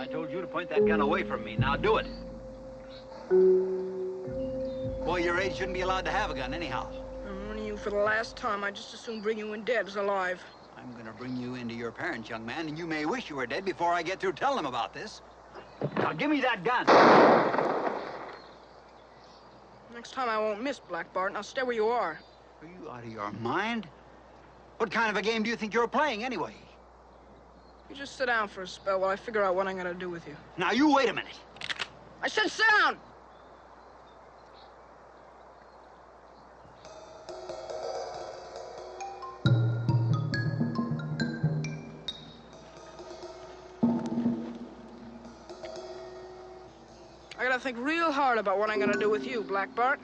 told you to point that gun away from me. Now do it. Boy, your age shouldn't be allowed to have a gun anyhow. I'm warning you for the last time. I'd just as soon bring you in dead as alive. I'm gonna bring you into your parents, young man, and you may wish you were dead before I get through telling them about this. Now give me that gun. Next time I won't miss, Black Bart. Now stay where you are. Are you out of your mind? What kind of a game do you think you're playing, anyway? You just sit down for a spell while I figure out what I'm gonna do with you. Now, you wait a minute. I said sit down! I gotta think real hard about what I'm gonna do with you, Black Bart.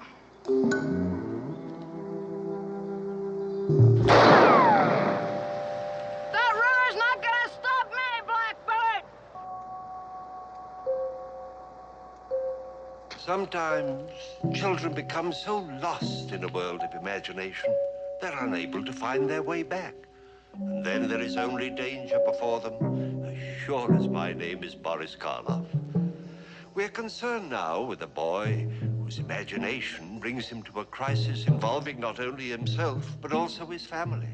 Sometimes children become so lost in a world of imagination, they're unable to find their way back. And then there is only danger before them, as sure as my name is Boris Karloff. We're concerned now with a boy whose imagination brings him to a crisis involving not only himself, but also his family.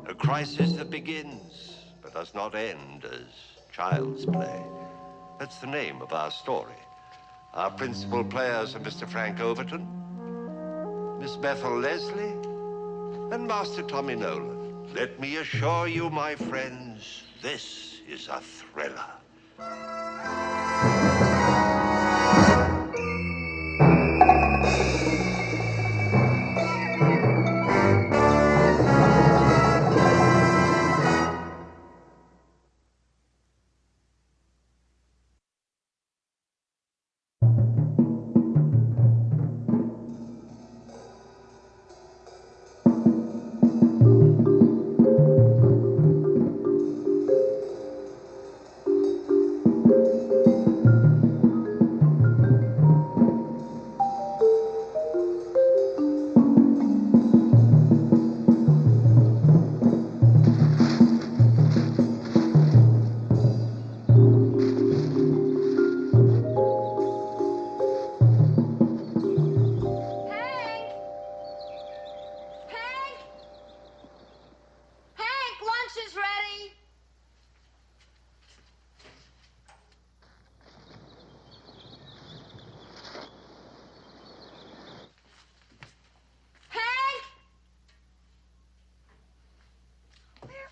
A crisis that begins, but does not end as child's play. That's the name of our story. Our principal players are Mr. Frank Overton, Miss Bethel Leslie, and Master Tommy Nolan. Let me assure you, my friends, this is a thriller.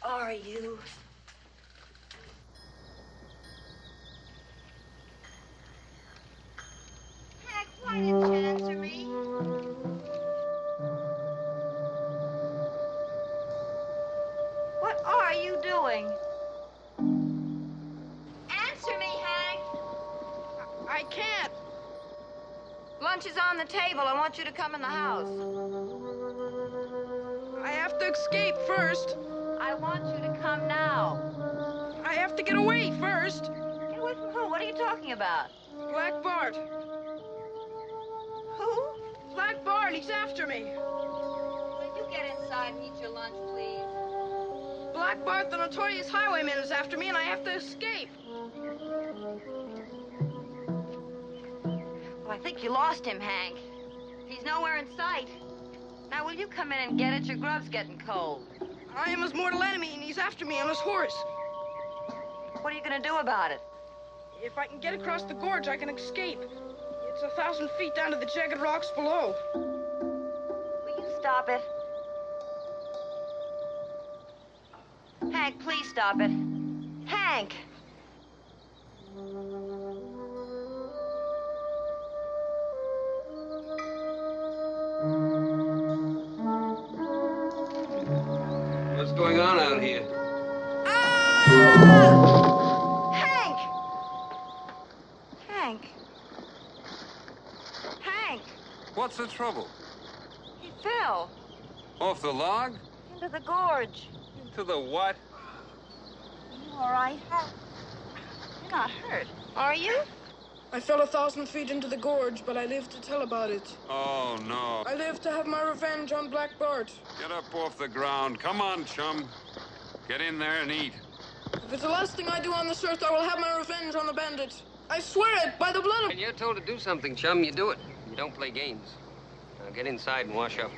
Are you? Heck, why didn't you answer me? What are you doing? Answer me, Hank! I can't! Lunch is on the table. I want you to come in the house. I have to escape first. I want you to come now. I have to get away first. Get away from who? What are you talking about? Black Bart. Who? Black Bart, he's after me. Will you get inside and eat your lunch, please? Black Bart, the notorious highwayman, is after me, and I have to escape. Well, I think you lost him, Hank. He's nowhere in sight. Now, will you come in and get it? Your grub's getting cold. I am his mortal enemy, and he's after me on his horse. What are you going to do about it? If I can get across the gorge, I can escape. It's 1,000 feet down to the jagged rocks below. Will you stop it? Hank, please stop it. Hank! What's going on out here? Hank! Hank! Hank! What's the trouble? He fell Off the log? into the gorge. Into the what? You all right? You're not hurt, are you? I fell 1,000 feet into the gorge, but I live to tell about it. Oh, no. I live to have my revenge on Black Bart. Get up off the ground. Come on, chum. Get in there and eat. If it's the last thing I do on this earth, I will have my revenge on the bandits. I swear it, by the blood of... When you're told to do something, chum, you do it. You don't play games. Now get inside and wash up.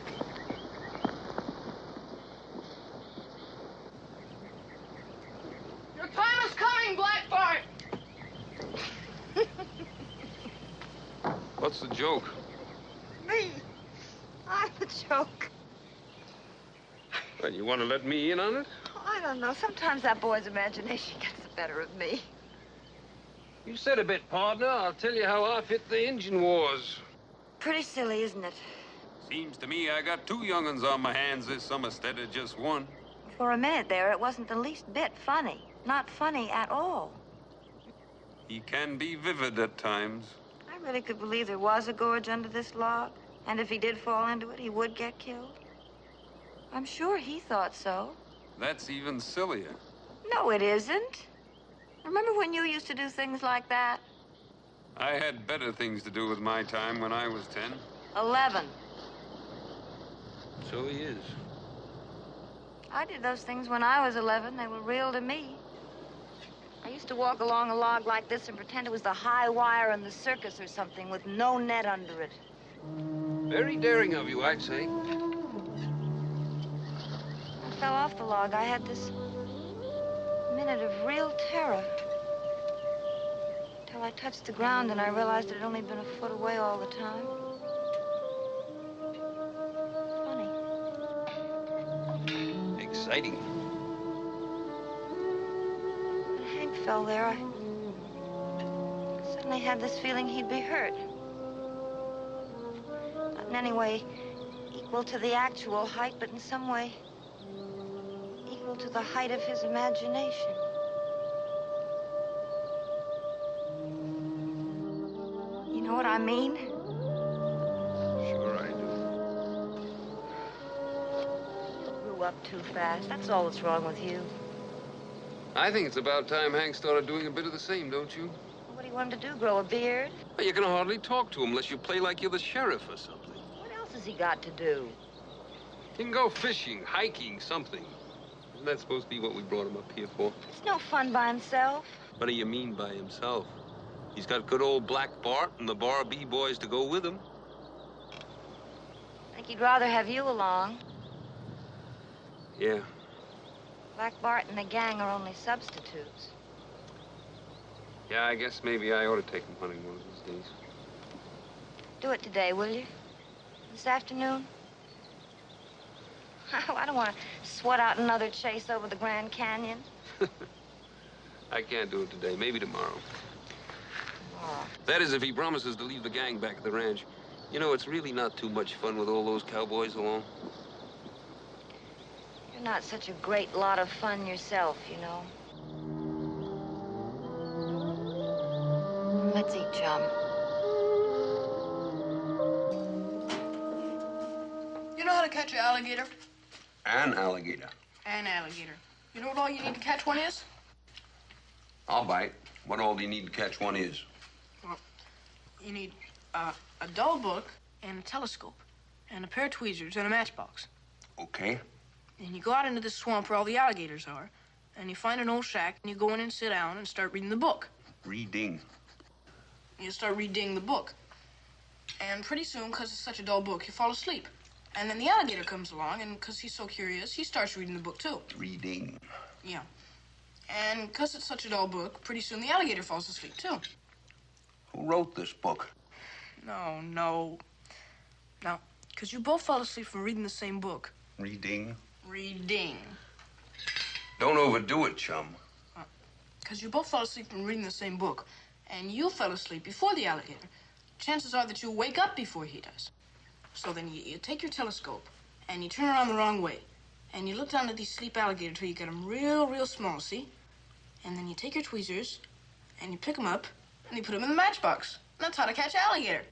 Your time is coming, Black Bart! What's the joke? Me. I'm the joke. Well, you want to let me in on it? I don't know. Sometimes that boy's imagination gets the better of me. You said a bit, partner. I'll tell you how I fit the engine wars. Pretty silly, isn't it? Seems to me I got two young'uns on my hands this summer instead of just one. For a minute there, it wasn't the least bit funny. Not funny at all. He can be vivid at times. I really could believe there was a gorge under this log. And if he did fall into it, he would get killed. I'm sure he thought so. That's even sillier. No, it isn't. Remember when you used to do things like that? I had better things to do with my time when I was 10. 11. So he is. I did those things when I was 11. They were real to me. I used to walk along a log like this and pretend it was the high wire in the circus or something with no net under it. Very daring of you, I'd say. I fell off the log. I had this minute of real terror. Till I touched the ground and I realized it had only been a foot away all the time. Funny. Exciting. When Hank fell there, I suddenly had this feeling he'd be hurt. Not in any way equal to the actual height, but in some way equal to the height of his imagination. You know what I mean? Sure I do. You grew up too fast. That's all that's wrong with you. I think it's about time Hank started doing a bit of the same, don't you? What do you want him to do, grow a beard? Well, you can hardly talk to him unless you play like you're the sheriff or something. What else has he got to do? He can go fishing, hiking, something. Isn't that supposed to be what we brought him up here for? It's no fun by himself. What do you mean by himself? He's got good old Black Bart and the Bar B-boys to go with him. I think he'd rather have you along. Yeah. Black Bart and the gang are only substitutes. Yeah, I guess maybe I ought to take him hunting one of these days. Do it today, will you? This afternoon? I don't want to sweat out another chase over the Grand Canyon. I can't do it today. Maybe tomorrow. Oh. That is, if he promises to leave the gang back at the ranch. You know, it's really not too much fun with all those cowboys along. You're not such a great lot of fun yourself, you know. Let's eat, chum. You know how to catch an alligator? An alligator. An alligator. You know what all you need to catch one is? I'll bite. What all do you need to catch one is? Well, you need a dull book and a telescope and a pair of tweezers and a matchbox. Okay. And you go out into the swamp where all the alligators are, and you find an old shack, and you go in and sit down and start reading the book. Reading. You start reading the book. And pretty soon, because it's such a dull book, you fall asleep. And then the alligator comes along, and because he's so curious, he starts reading the book, too. Reading. Yeah. And because it's such a dull book, pretty soon the alligator falls asleep, too. Who wrote this book? No. Now, because you both fall asleep from reading the same book. Reading. Reading. Don't overdo it, chum. Because you both fall asleep from reading the same book, and you fell asleep before the alligator, chances are that you'll wake up before he does. So then you take your telescope, and you turn around the wrong way, and you look down at these sleep alligators till you get them real, real small, see? And then you take your tweezers, and you pick them up, and you put them in the matchbox. And that's how to catch an alligator.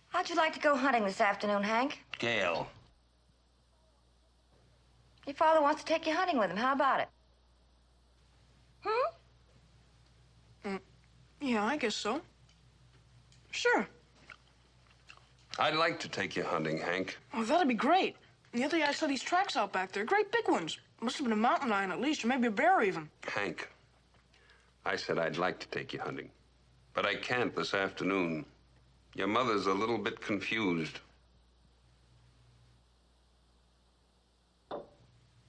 How'd you like to go hunting this afternoon, Hank? Gail. You Your father wants to take you hunting with him. How about it? Yeah, I guess so. Sure. I'd like to take you hunting, Hank. Oh, that'd be great. The other day I saw these tracks out back there. Great big ones. Must have been a mountain lion at least, or maybe a bear even. Hank, I said I'd like to take you hunting. But I can't this afternoon. Your mother's a little bit confused.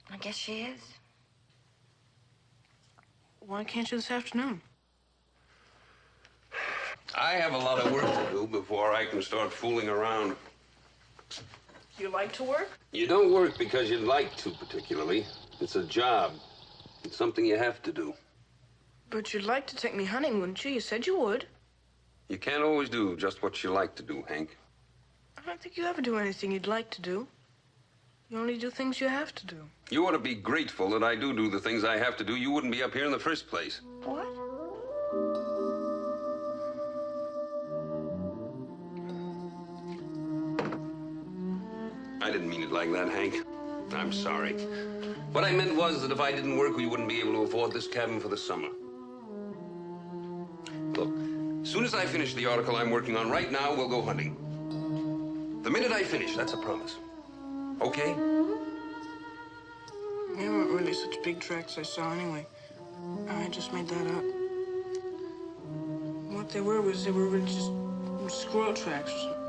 I guess she is. Why can't you this afternoon? I have a lot of work to do before I can start fooling around. You like to work? You don't work because you'd like to, particularly. It's a job. It's something you have to do. But you'd like to take me hunting, wouldn't you? You said you would. You can't always do just what you like to do, Hank. I don't think you ever do anything you'd like to do. You only do things you have to do. You ought to be grateful that I do the things I have to do. You wouldn't be up here in the first place. What? I didn't mean it like that, Hank. I'm sorry. What I meant was that if I didn't work, we wouldn't be able to afford this cabin for the summer. Look, as soon as I finish the article I'm working on right now, we'll go hunting. The minute I finish, that's a promise. Okay? They weren't really such big tracks I saw anyway. I just made that up. What they were really just squirrel tracks or something.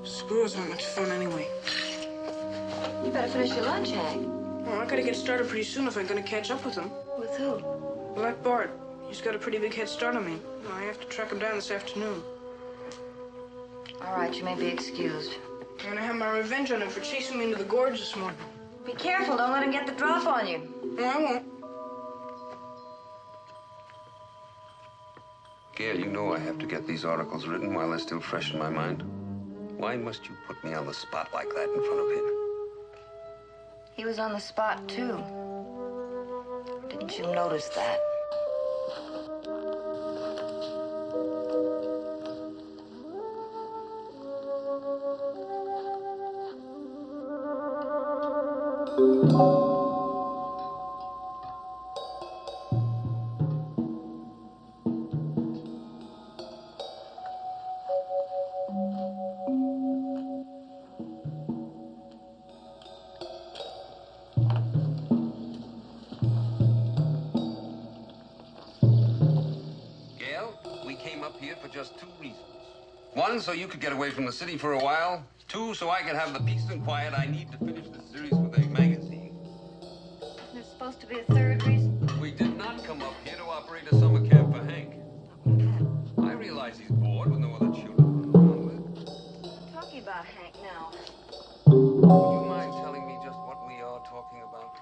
Squirrels aren't much fun anyway. You better finish your lunch, Hank. Well, I gotta get started pretty soon if I'm gonna catch up with them. With who? Black Bart. He's got a pretty big head start on me. I have to track him down this afternoon. All right, you may be excused. I'm gonna have my revenge on him for chasing me into the gorge this morning. Be careful, don't let him get the drop on you. No, I won't. Gail, you know I have to get these articles written while they're still fresh in my mind. Why must you put me on the spot like that in front of him? He was on the spot, too. Didn't you notice that? Just two reasons. One, so you could get away from the city for a while. Two, so I could have the peace and quiet I need to finish this series with a magazine. There's supposed to be a third reason. We did not come up here to operate a summer camp for Hank. I realize he's bored with no other children to run around with. I'm talking about Hank now. Would you mind telling me just what we are talking about?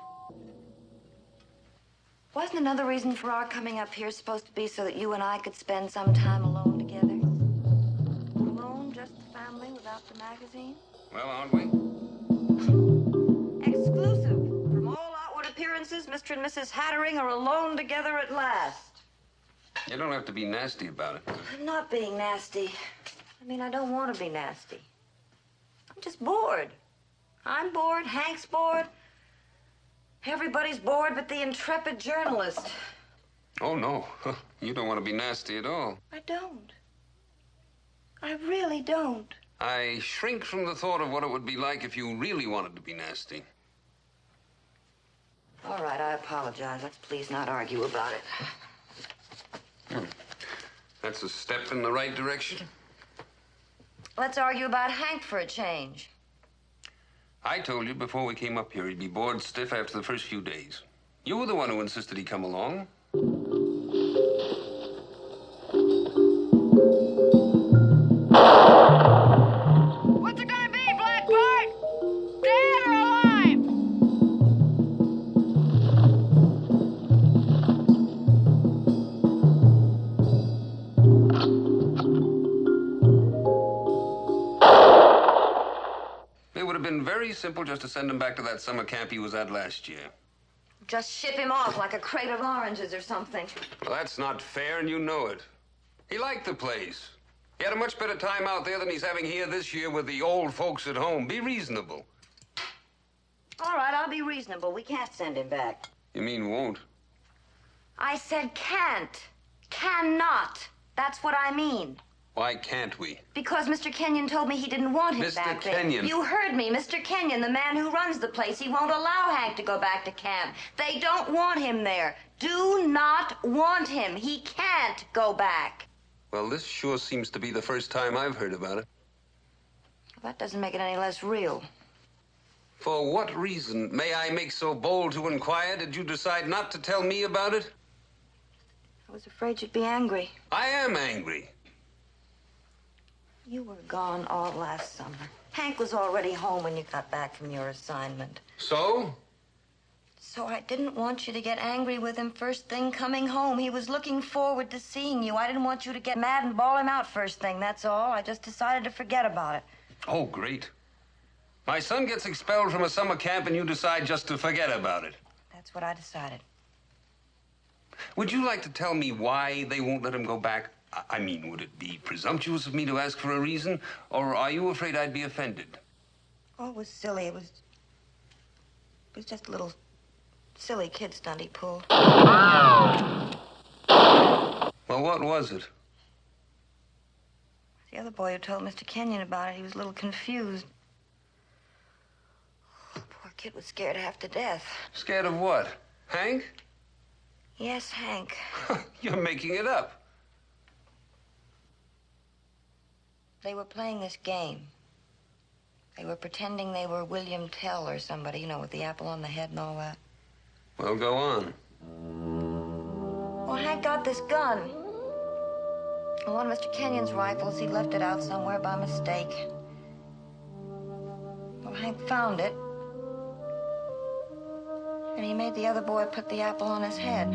Wasn't another reason for our coming up here supposed to be so that you and I could spend some time alone together? Alone, just the family, without the magazine? Well, aren't we? Exclusive. From all outward appearances, Mr. and Mrs. Hattering are alone together at last. You don't have to be nasty about it. I'm not being nasty. I mean, I don't want to be nasty. I'm just bored. I'm bored. Hank's bored. Everybody's bored but the intrepid journalist. Oh, no. You don't want to be nasty at all. I don't. I really don't. I shrink from the thought of what it would be like if you really wanted to be nasty. All right, I apologize. Let's please not argue about it. That's a step in the right direction. Let's argue about Hank for a change. I told you before we came up here he'd be bored stiff after the first few days. You were the one who insisted he come along. What's it gonna be, Black Bart? Dead or alive? It would have been very simple just to send him back to that summer camp he was at last year. Just ship him off like a crate of oranges or something. Well, that's not fair, and you know it. He liked the place. He had a much better time out there than he's having here this year with the old folks at home. Be reasonable. All right, I'll be reasonable. We can't send him back. You mean won't? I said can't. Cannot. That's what I mean. Why can't we? Because Mr. Kenyon told me he didn't want him Mr. back there. Kenyon. You heard me. Mr. Kenyon, the man who runs the place, he won't allow Hank to go back to camp. They don't want him there. Do not want him. He can't go back. Well, this sure seems to be the first time I've heard about it. That doesn't make it any less real. For what reason, may I make so bold to inquire, did you decide not to tell me about it? I was afraid you'd be angry. I am angry. You were gone all last summer. Hank was already home when you got back from your assignment. So? So I didn't want you to get angry with him first thing coming home. He was looking forward to seeing you. I didn't want you to get mad and bawl him out first thing, that's all. I just decided to forget about it. Oh, great. My son gets expelled from a summer camp and you decide just to forget about it. That's what I decided. Would you like to tell me why they won't let him go back? I mean, would it be presumptuous of me to ask for a reason? Or are you afraid I'd be offended? Oh, it was silly. It was just a little silly kid stunt he pulled. Well, what was it? The other boy who told Mr. Kenyon about it, he was a little confused. Oh, poor kid was scared half to death. Scared of what? Hank? Yes, Hank. You're making it up. They were playing this game. They were pretending they were William Tell or somebody, you know, with the apple on the head and all that. Well, go on. Well, Hank got this gun. One of Mr. Kenyon's rifles, he left it out somewhere by mistake. Well, Hank found it. And he made the other boy put the apple on his head.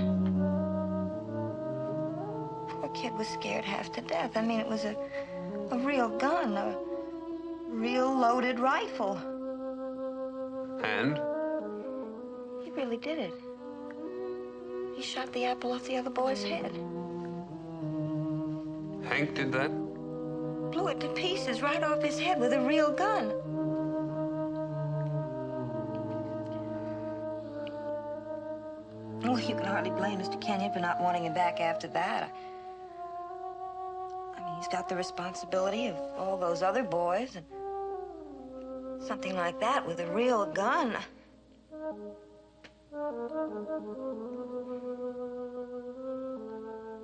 Poor kid was scared half to death. I mean, it was a real gun, a real loaded rifle. And? He really did it. He shot the apple off the other boy's head. Hank did that? Blew it to pieces right off his head with a real gun. Well, you can hardly blame Mr. Kenyon for not wanting him back after that. I mean, he's got the responsibility of all those other boys, and something like that with a real gun.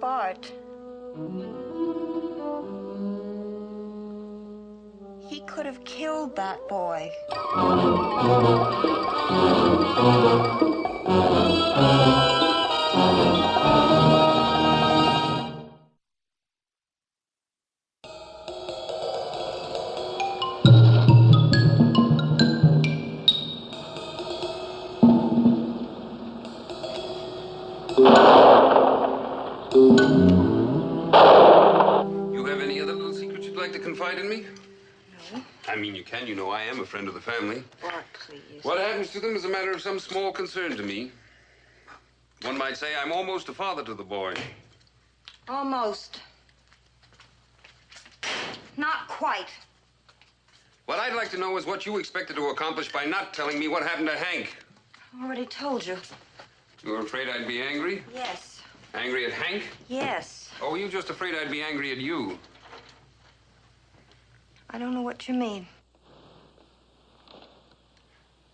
Bart. He could have killed that boy. You have any other little secrets you'd like to confide in me? No. I mean, you can. You know I am a friend of the family. Bart, please. What happens to them is a matter of some small concern to me. One might say I'm almost a father to the boy. Almost. Not quite. What I'd like to know is what you expected to accomplish by not telling me what happened to Hank. I already told you. You were afraid I'd be angry? Yes. Angry at Hank? Yes. Or were you just afraid I'd be angry at you? I don't know what you mean.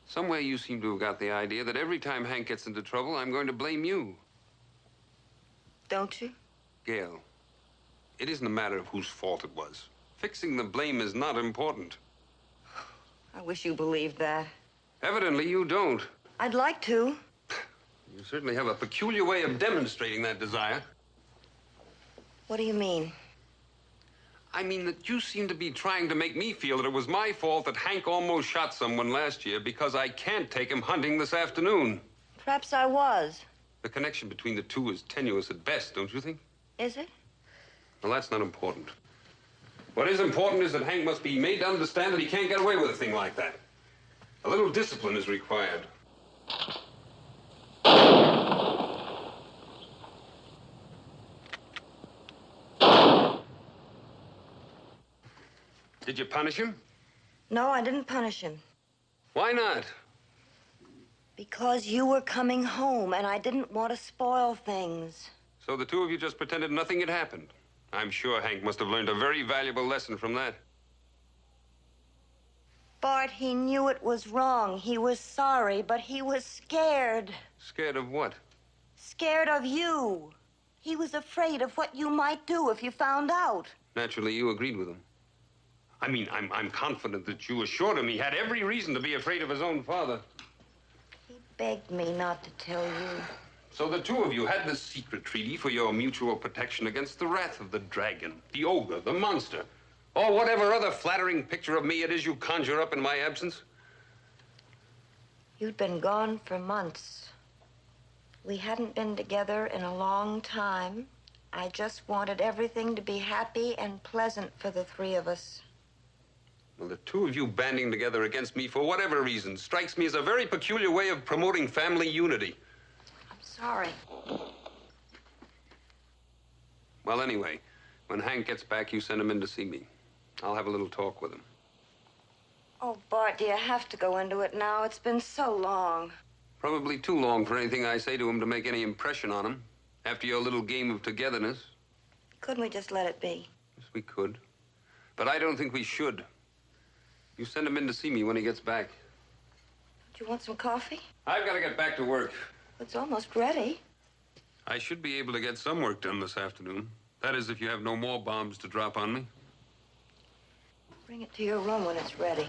Somewhere you seem to have got the idea that every time Hank gets into trouble, I'm going to blame you. Don't you? Gail, it isn't a matter of whose fault it was. Fixing the blame is not important. I wish you believed that. Evidently, you don't. I'd like to. You certainly have a peculiar way of demonstrating that desire. What do you mean? I mean that you seem to be trying to make me feel that it was my fault that Hank almost shot someone last year because I can't take him hunting this afternoon. Perhaps I was. The connection between the two is tenuous at best, don't you think? Is it? Well, that's not important. What is important is that Hank must be made to understand that he can't get away with a thing like that. A little discipline is required. Did you punish him? No, I didn't punish him. Why not? Because you were coming home, and I didn't want to spoil things. So the two of you just pretended nothing had happened. I'm sure Hank must have learned a very valuable lesson from that. Bart, he knew it was wrong. He was sorry, but he was scared. Scared of what? Scared of you. He was afraid of what you might do if you found out. Naturally, you agreed with him. I mean, I'm confident that you assured him he had every reason to be afraid of his own father. He begged me not to tell you. So the two of you had this secret treaty for your mutual protection against the wrath of the dragon, the ogre, the monster, or whatever other flattering picture of me it is you conjure up in my absence? You'd been gone for months. We hadn't been together in a long time. I just wanted everything to be happy and pleasant for the three of us. Well, the two of you banding together against me for whatever reason strikes me as a very peculiar way of promoting family unity. I'm sorry. Well, anyway, when Hank gets back, you send him in to see me. I'll have a little talk with him. Oh, Bart, do you have to go into it now? It's been so long. Probably too long for anything I say to him to make any impression on him. After your little game of togetherness. Couldn't we just let it be? Yes, we could. But I don't think we should. You send him in to see me when he gets back. Do you want some coffee? I've got to get back to work. It's almost ready. I should be able to get some work done this afternoon. That is, if you have no more bombs to drop on me. Bring it to your room when it's ready.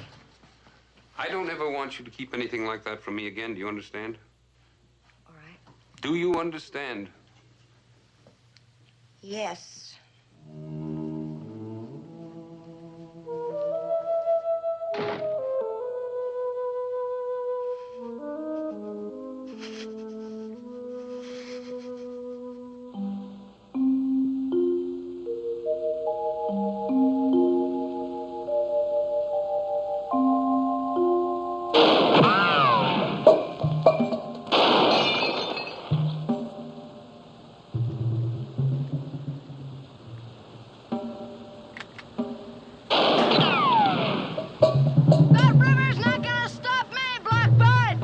I don't ever want you to keep anything like that from me again. Do you understand? All right. Do you understand? Yes. That river's not gonna stop me, Blackbird!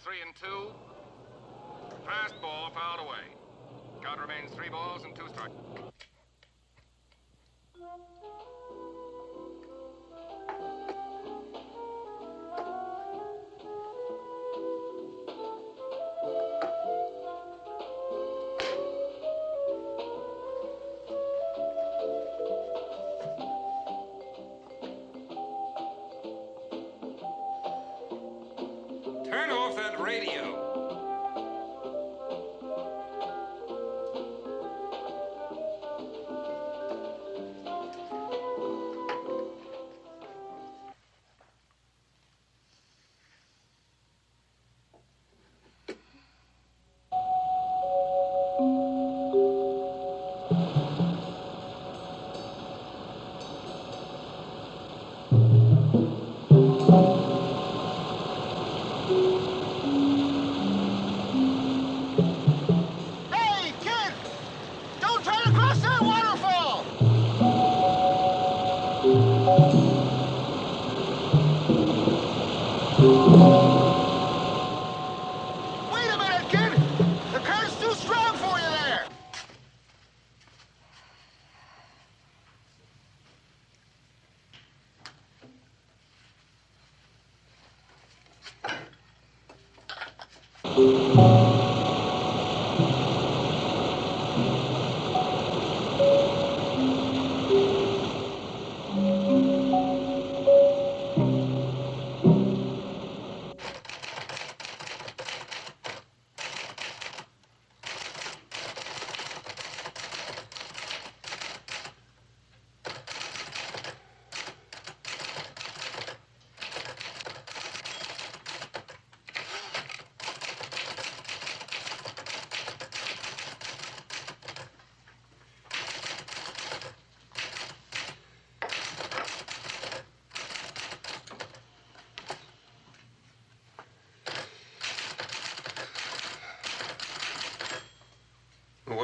Three and two. Fast ball fouled away. Count remains 3 balls and 2 strikes. Turn off that radio. Hey, kid! Don't try to cross that waterfall! Wait a minute, kid! The current's too strong for you there!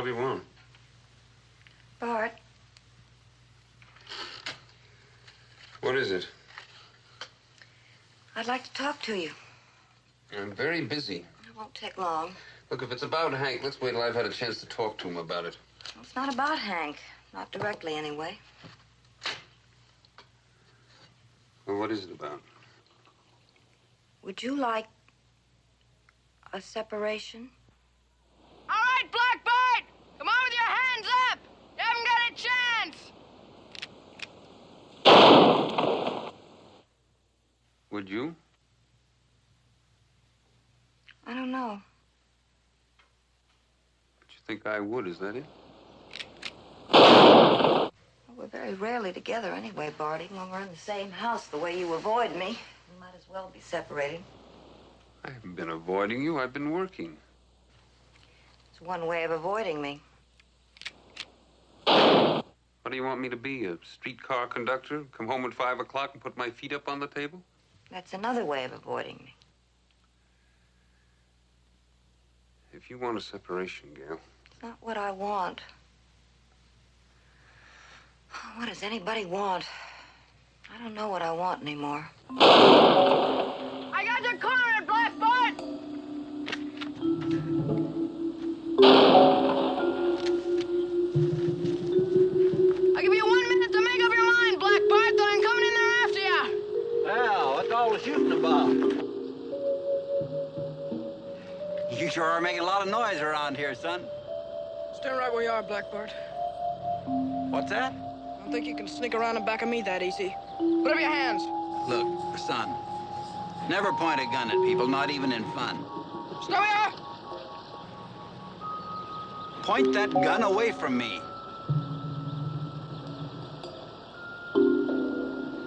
What do you want? Bart, What is it? I'd like to talk to you. I'm very busy. It won't take long. Look, if it's about Hank, let's wait till I've had a chance to talk to him about it. It's not about Hank. Not directly, anyway. Well, what is it about? Would you like a separation? All right, Blackbird! Come on with your hands up! You haven't got a chance! Would you? I don't know. But you think I would, is that it? Well, we're very rarely together anyway, Bart. Even when we're in the same house, the way you avoid me, we might as well be separated. I haven't been avoiding you. I've been working. It's one way of avoiding me. What do you want me to be, a streetcar conductor? Come home at 5 o'clock and put my feet up on the table? That's another way of avoiding me. If you want a separation, Gail. It's not what I want. What does anybody want? I don't know what I want anymore. I got you cornered, Blackbird! I'll give you 1 minute to make up your mind, Blackbird, then I'm coming in there after you. Well, what's all the shooting about? You sure are making a lot of noise around here, son. Stand right where you are, Blackbird. What's that? I don't think you can sneak around in back of me that easy. Put up your hands. Look, son, never point a gun at people, not even in fun. Stay where you are. Point that gun away from me.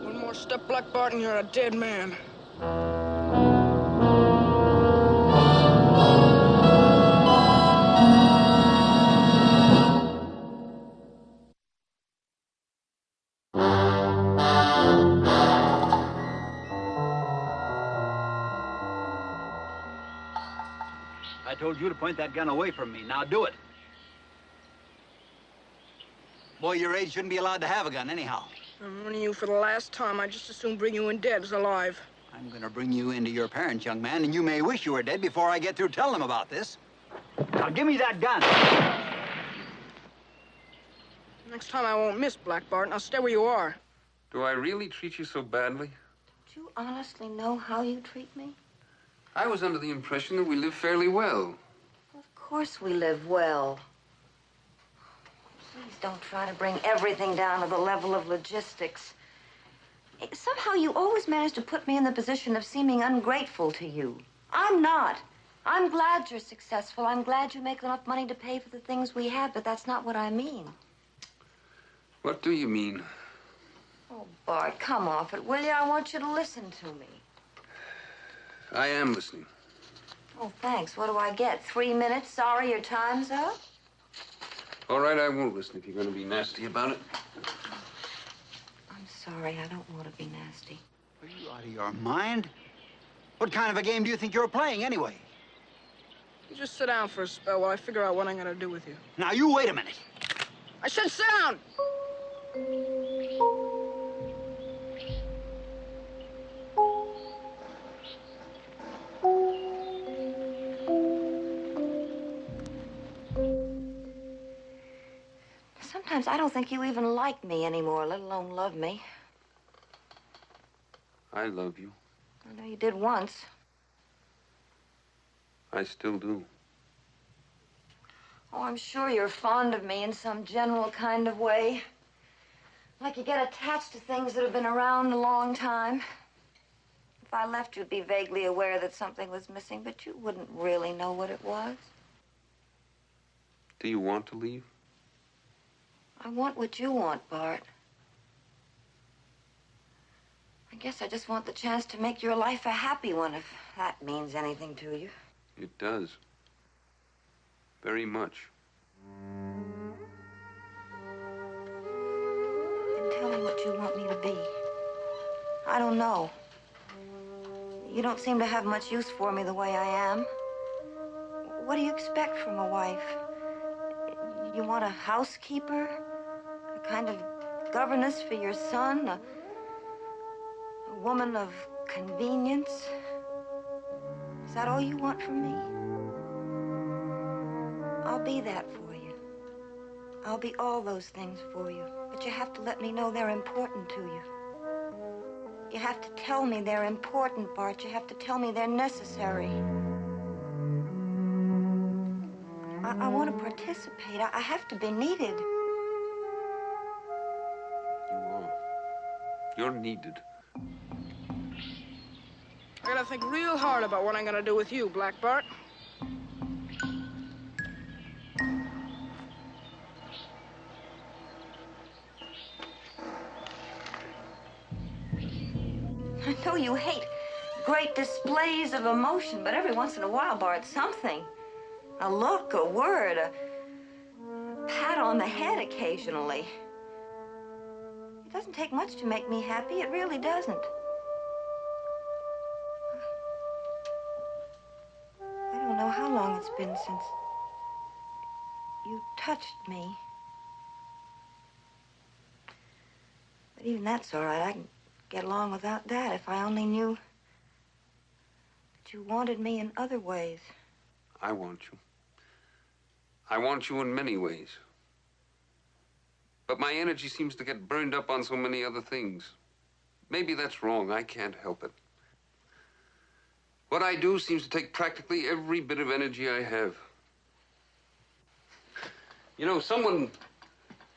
One more step, Blackbird, and you're a dead man. I told you to point that gun away from me. Now do it. Boy your age shouldn't be allowed to have a gun anyhow. I'm warning you for the last time. I'd just as soon bring you in dead as alive. I'm gonna bring you into your parents, young man, and you may wish you were dead before I get through telling them about this. Now give me that gun. Next time I won't miss, Blackbird. Now stay where you are. Do I really treat you so badly? Do you honestly know how you treat me? I was under the impression that we live fairly well. Of course we live well. Please don't try to bring everything down to the level of logistics. Somehow you always manage to put me in the position of seeming ungrateful to you. I'm not. I'm glad you're successful. I'm glad you make enough money to pay for the things we have, but that's not what I mean. What do you mean? Oh, Bart, come off it, will you? I want you to listen to me. I am listening. Oh, thanks. What do I get? 3 minutes? Sorry, your time's up? All right, I won't listen if you're going to be nasty about it. I'm sorry. I don't want to be nasty. Are you out of your mind? What kind of a game do you think you're playing, anyway? You just sit down for a spell while I figure out what I'm gonna do with you. Now, you wait a minute. I said sit down! Sometimes I don't think you even like me anymore, let alone love me. I love you. I know you did once. I still do. Oh, I'm sure you're fond of me in some general kind of way. Like you get attached to things that have been around a long time. If I left, you'd be vaguely aware that something was missing, but you wouldn't really know what it was. Do you want to leave? I want what you want, Bart. I guess I just want the chance to make your life a happy one, if that means anything to you. It does. Very much. Then tell me what you want me to be. I don't know. You don't seem to have much use for me the way I am. What do you expect from a wife? You want a housekeeper? A kind of governess for your son? A woman of convenience? Is that all you want from me? I'll be that for you. I'll be all those things for you. But you have to let me know they're important to you. You have to tell me they're important, Bart. You have to tell me they're necessary. I want to participate. I have to be needed. You are. You're needed. I gotta think real hard about what I'm gonna do with you, Black Bart. I know you hate great displays of emotion, but every once in a while, Bart, something. A look, a word, a pat on the head occasionally. It doesn't take much to make me happy. It really doesn't. I don't know how long it's been since you touched me. But even that's all right. I can get along without that if I only knew that you wanted me in other ways. I want you. I want you in many ways. But my energy seems to get burned up on so many other things. Maybe that's wrong. I can't help it. What I do seems to take practically every bit of energy I have. You know, someone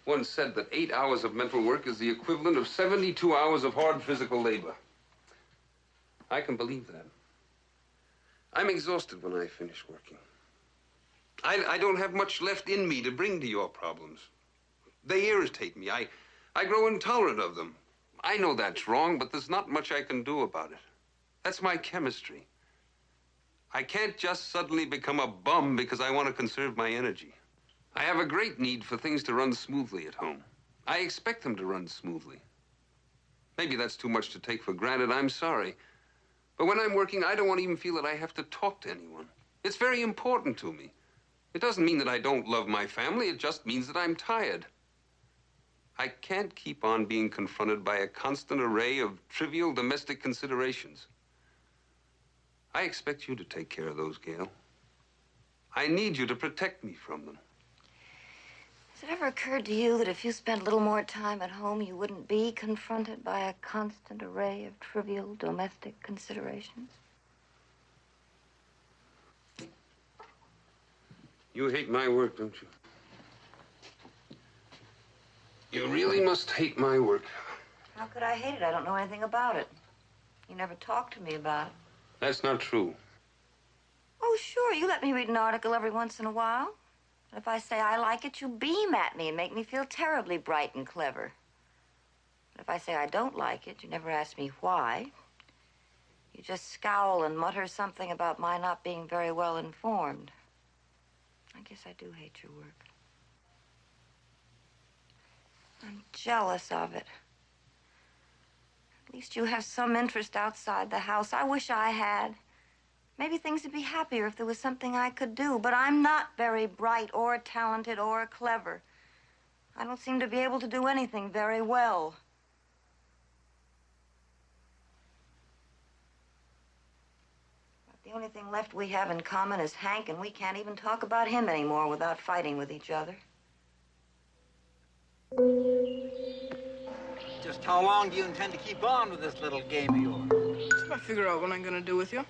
once said that 8 hours of mental work is the equivalent of 72 hours of hard physical labor. I can believe that. I'm exhausted when I finish working. I don't have much left in me to bring to your problems. They irritate me. I grow intolerant of them. I know that's wrong, but there's not much I can do about it. That's my chemistry. I can't just suddenly become a bum because I want to conserve my energy. I have a great need for things to run smoothly at home. I expect them to run smoothly. Maybe that's too much to take for granted. I'm sorry. But when I'm working, I don't want to even feel that I have to talk to anyone. It's very important to me. It doesn't mean that I don't love my family. It just means that I'm tired. I can't keep on being confronted by a constant array of trivial domestic considerations. I expect you to take care of those, Gail. I need you to protect me from them. Has it ever occurred to you that if you spent a little more time at home, you wouldn't be confronted by a constant array of trivial domestic considerations? You hate my work, don't you? You really must hate my work. How could I hate it? I don't know anything about it. You never talked to me about it. That's not true. Oh, sure. You let me read an article every once in a while. And if I say I like it, you beam at me and make me feel terribly bright and clever. But if I say I don't like it, you never ask me why. You just scowl and mutter something about my not being very well informed. I guess I do hate your work. I'm jealous of it. At least you have some interest outside the house. I wish I had. Maybe things would be happier if there was something I could do, but I'm not very bright or talented or clever. I don't seem to be able to do anything very well. The only thing left we have in common is Hank, and we can't even talk about him anymore without fighting with each other. Just how long do you intend to keep on with this little game of yours? I figure out what I'm gonna do with you.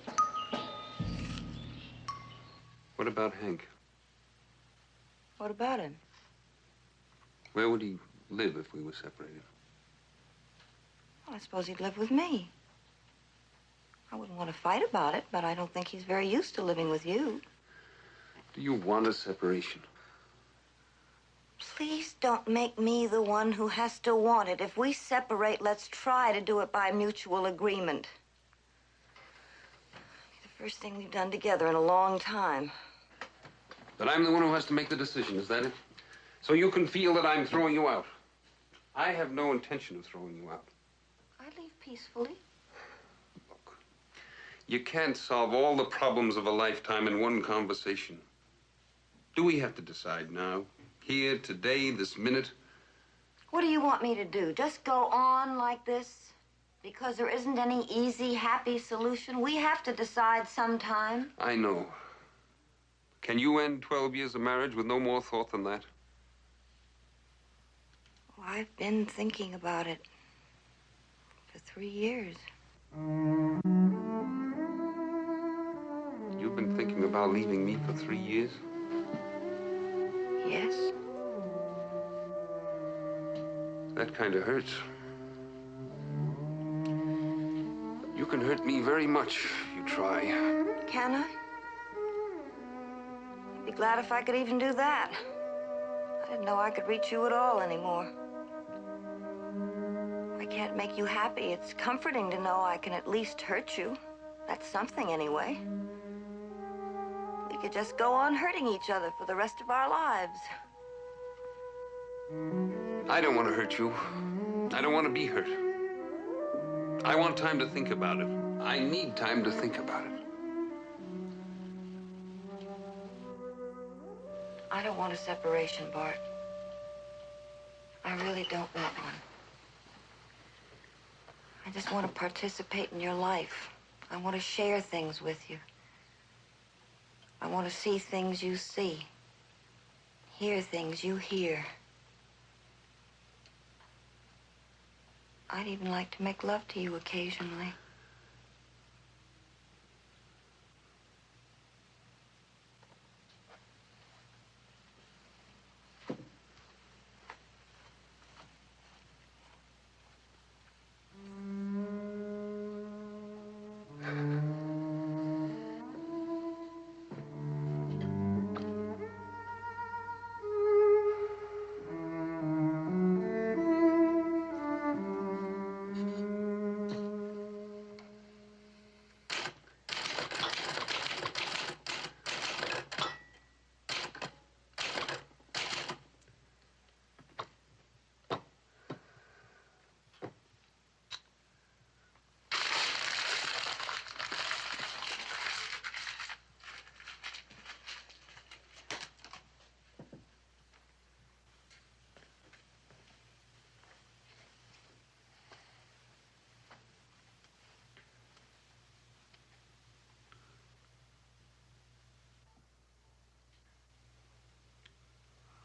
What about Hank? What about him? Where would he live if we were separated? Well, I suppose he'd live with me. I wouldn't want to fight about it, but I don't think he's very used to living with you. Do you want a separation? Please don't make me the one who has to want it. If we separate, let's try to do it by mutual agreement. The first thing we've done together in a long time. But I'm the one who has to make the decision, is that it? So you can feel that I'm throwing you out. I have no intention of throwing you out. I leave peacefully. Look, you can't solve all the problems of a lifetime in one conversation. Do we have to decide now? Here, today, this minute. What do you want me to do? Just go on like this? Because there isn't any easy, happy solution? We have to decide sometime. I know. Can you end 12 years of marriage with no more thought than that? Oh, I've been thinking about it for 3 years. You've been thinking about leaving me for 3 years? Yes. That kind of hurts. You can hurt me very much if you try. Can I? I'd be glad if I could even do that. I didn't know I could reach you at all anymore. I can't make you happy. It's comforting to know I can at least hurt you. That's something anyway. We could just go on hurting each other for the rest of our lives. I don't want to hurt you. I don't want to be hurt. I want time to think about it. I need time to think about it. I don't want a separation, Bart. I really don't want one. I just want to participate in your life. I want to share things with you. I want to see things you see. Hear things you hear. I'd even like to make love to you occasionally.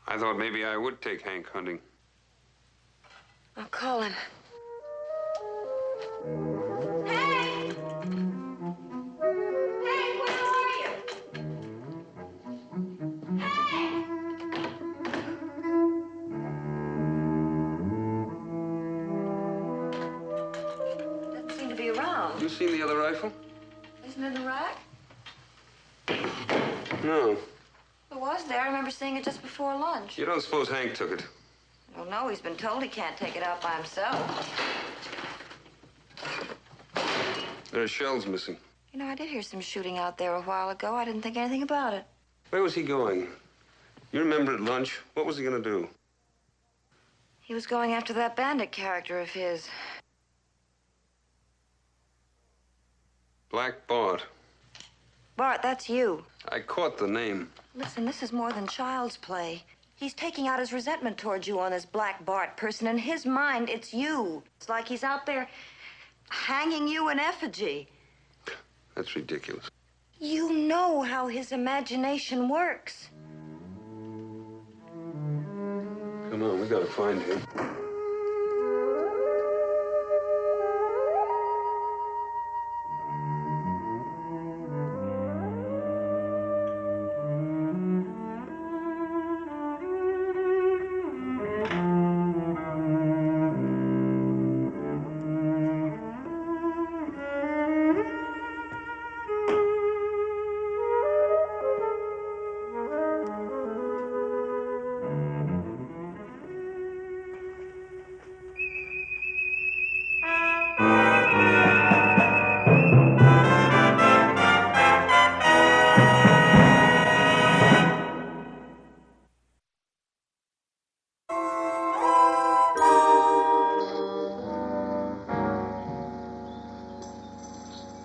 I thought maybe I would take Hank hunting. I'll call him. Hey! Hey, where are you? Hey! Doesn't seem to be around. You seen the other rifle? Isn't it in the rack? No. It was there. I remember seeing it just before lunch. You don't suppose Hank took it? I don't know. He's been told he can't take it out by himself. There are shells missing. You know, I did hear some shooting out there a while ago. I didn't think anything about it. Where was he going? You remember at lunch? What was he going to do? He was going after that bandit character of his. Black Bart. Bart, that's you. I caught the name. Listen, this is more than child's play. He's taking out his resentment towards you on this Black Bart person. In his mind, it's you. It's like he's out there hanging you in effigy. That's ridiculous. You know how his imagination works. Come on, we gotta find him.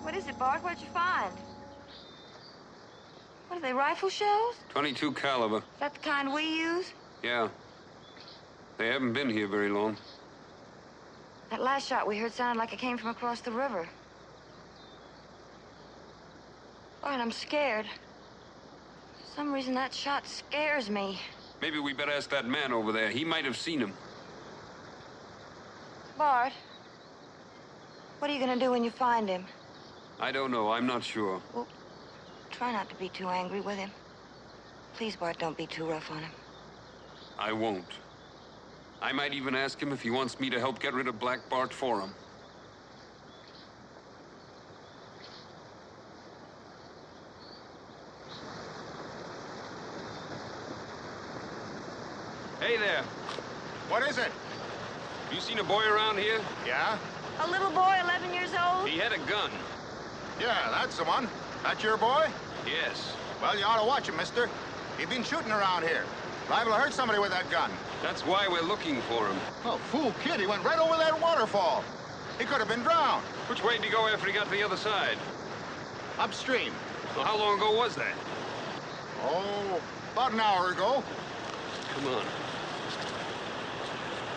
What is it, Bart? What'd you find? What are they, rifle shells? .22 caliber. Is that the kind we use? Yeah. They haven't been here very long. That last shot we heard sounded like it came from across the river. Bart, I'm scared. For some reason, that shot scares me. Maybe we better ask that man over there. He might have seen him. Bart, what are you gonna do when you find him? I don't know. I'm not sure. Well, try not to be too angry with him. Please, Bart, don't be too rough on him. I won't. I might even ask him if he wants me to help get rid of Black Bart for him. Hey there. What is it? You seen a boy around here? Yeah? A little boy, 11 years old? He had a gun. Yeah, that's the one. That your boy? Yes. Well, you ought to watch him, mister. He's been shooting around here. Liable to hurt somebody with that gun. That's why we're looking for him. Oh, fool kid, he went right over that waterfall. He could have been drowned. Which way did he go after he got to the other side? Upstream. Well, how long ago was that? Oh, about an hour ago. Come on.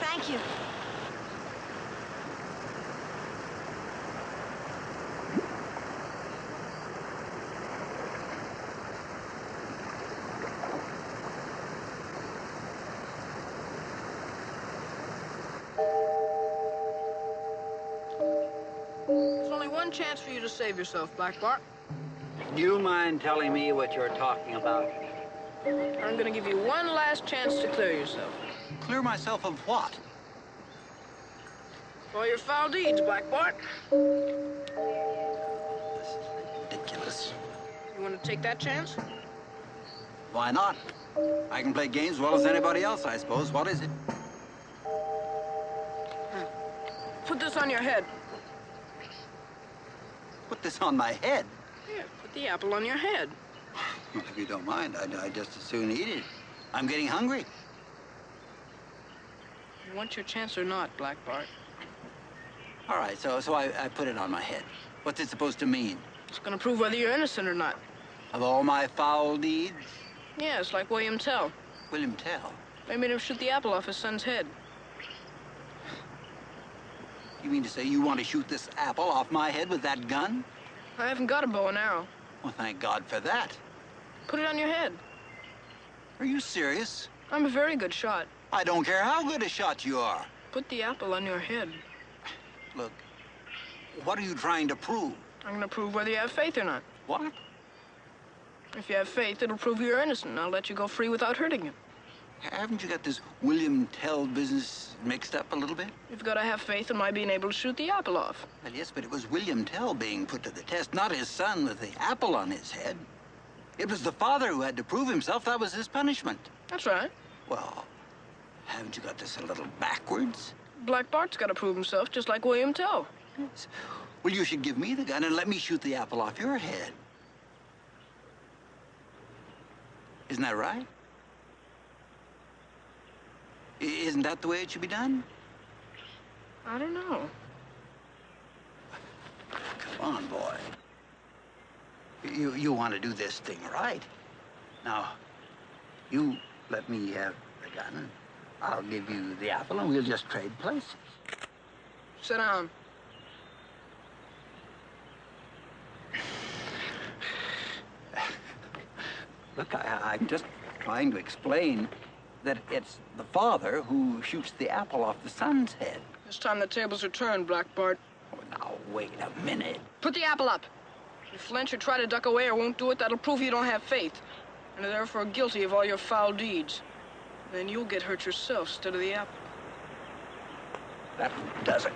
Thank you. There's only one chance for you to save yourself, Black Bart. Do you mind telling me what you're talking about? I'm gonna give you one last chance to clear yourself. Clear myself of what? For your foul deeds, Black Bart. This is ridiculous. You want to take that chance? Why not? I can play games as well as anybody else, I suppose. What is it? Put this on your head. Put this on my head. Yeah, put the apple on your head. Well, if you don't mind, I'd just as soon eat it. I'm getting hungry. You want your chance or not, Black Bart? All right, so I put it on my head. What's it supposed to mean? It's gonna prove whether you're innocent or not. Of all my foul deeds? Yeah, it's like William Tell. William Tell. They made him shoot the apple off his son's head. You mean to say you want to shoot this apple off my head with that gun? I haven't got a bow and arrow. Well, thank God for that. Put it on your head. Are you serious? I'm a very good shot. I don't care how good a shot you are. Put the apple on your head. Look, what are you trying to prove? I'm gonna prove whether you have faith or not. What? If you have faith, it'll prove you're innocent, and I'll let you go free without hurting you. Haven't you got this William Tell business mixed up a little bit? You've got to have faith in my being able to shoot the apple off. Well, yes, but it was William Tell being put to the test, not his son with the apple on his head. It was the father who had to prove himself. That was his punishment. That's right. Well, haven't you got this a little backwards? Black Bart's got to prove himself, just like William Tell. Yes. Well, you should give me the gun and let me shoot the apple off your head. Isn't that right? Isn't that the way it should be done? I don't know. Come on, boy. You want to do this thing right. Now, you let me have the gun, and I'll give you the apple, and we'll just trade places. Sit down. Look, I'm just trying to explain that it's the father who shoots the apple off the son's head. This time the tables are turned, Black Bart. Oh, now, wait a minute. Put the apple up. If you flinch or try to duck away or won't do it, that'll prove you don't have faith. And are therefore guilty of all your foul deeds. Then you'll get hurt yourself instead of the apple. That does it.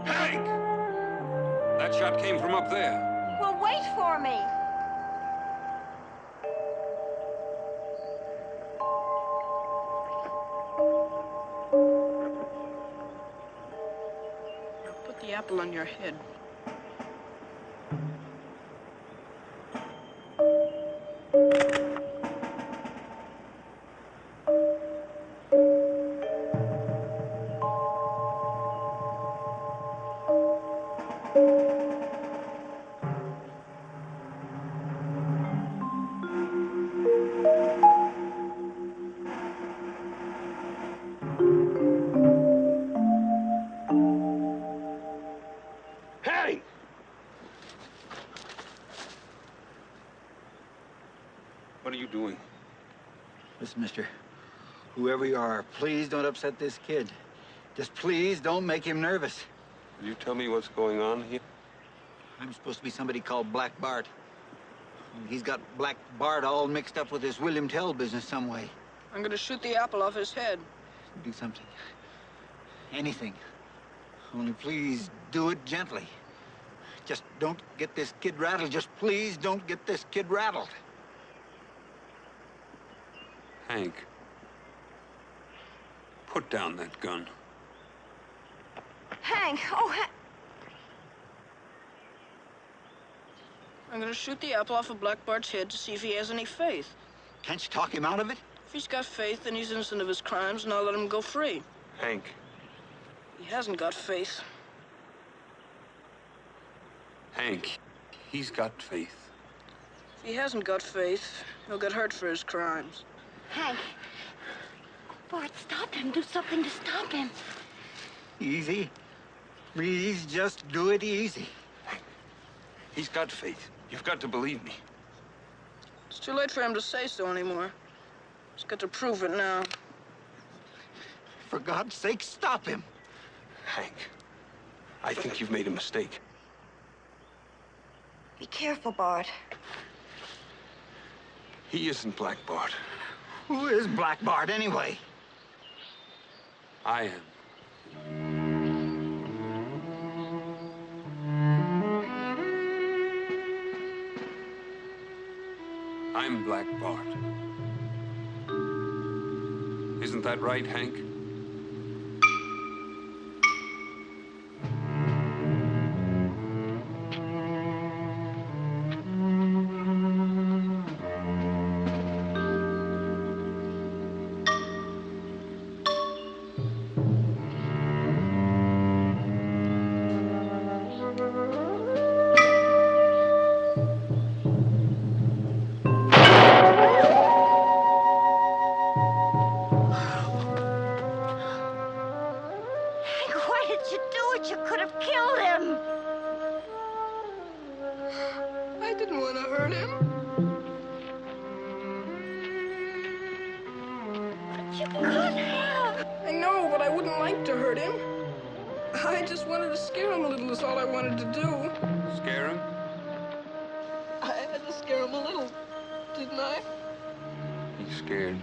Hank! That shot came from up there. Well, wait for me. Now put the apple on your head. What are you doing? Listen, mister, whoever you are, please don't upset this kid. Just please don't make him nervous. Will you tell me what's going on here? I'm supposed to be somebody called Black Bart. He's got Black Bart all mixed up with this William Tell business some way. I'm gonna shoot the apple off his head. Do something. Anything. Only please do it gently. Just don't get this kid rattled. Just please don't get this kid rattled. Hank. Put down that gun. Hank, oh, Hank. I'm gonna shoot the apple off of Black Bart's head to see if he has any faith. Can't you talk him out of it? If he's got faith, then he's innocent of his crimes, and I'll let him go free. Hank. He hasn't got faith. Hank. He's got faith. If he hasn't got faith, he'll get hurt for his crimes. Hank. Bart, stop him. Do something to stop him. Easy. Please just do it easy. He's got faith. You've got to believe me. It's too late for him to say so anymore. He's got to prove it now. For God's sake, stop him. Hank. I think you've made a mistake. Be careful, Bart. He isn't Black Bart. Who is Black Bart anyway? I am. I'm Black Bart. Isn't that right, Hank? You could have killed him. I didn't want to hurt him. But you could have. I know, but I wouldn't like to hurt him. I just wanted to scare him a little, is all I wanted to do. Scare him? I had to scare him a little, didn't I? He's scared.